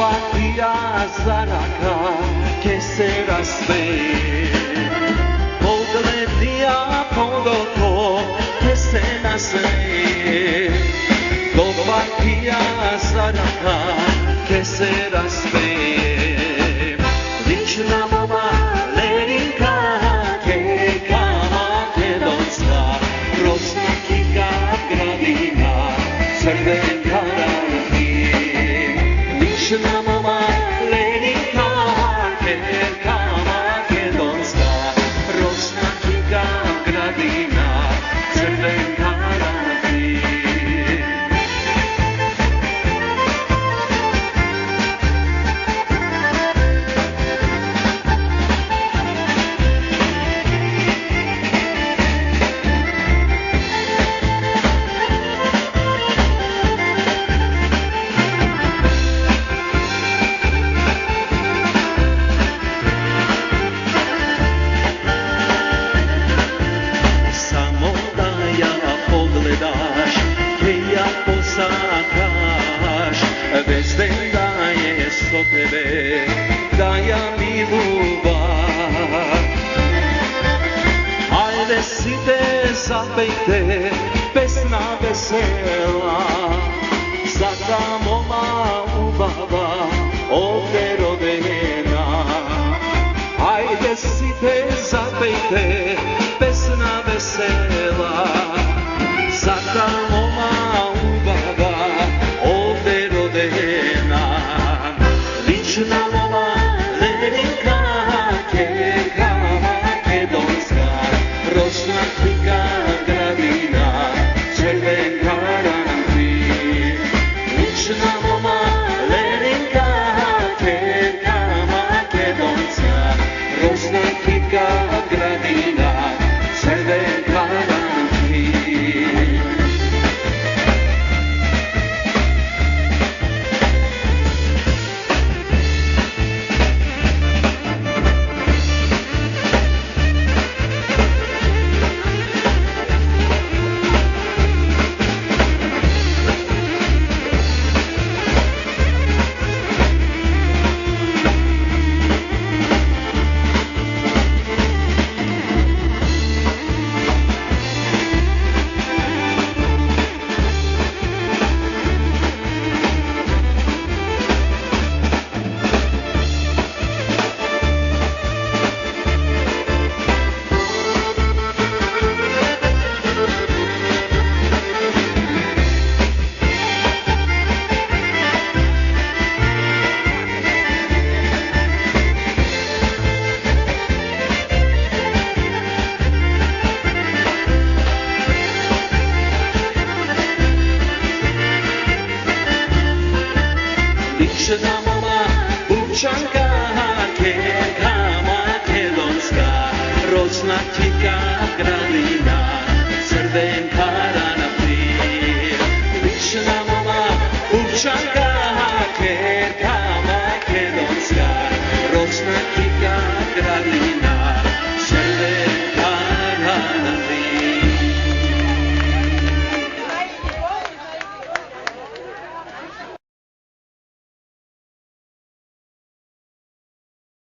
Patria zaraka che se rasmeje. Pogledija podoko che se nasmeje. Do Patria zaraka che se rasmeje. Lična mama Leninka che makedonska, Rosna Kika Gradina, Crvenka Ranki. Lična mama Leninka che makedonska, Rosna Kika Gradina, Crvenka Ranki. Bez da je so tebe, da ja mi ljubav. Ajde si te zapejte, pesna vesela, za ta moma ubava ovde rodena. Ajde si te zapejte, pesna vesela, za ta moma ubava ovde rodena. Lična mama Leninka Keka makedonska, Rosna Kika Gradina, Crvenka Ranki. Lična mama Leninka Keka makedonska, Rosna Kika Gradina, Crvenka Ranki. Lična mama Bubčanka Keka makedonska, Rosna Kika Gradina, Crvenka Ranki. Lična mama Bubčanka Keka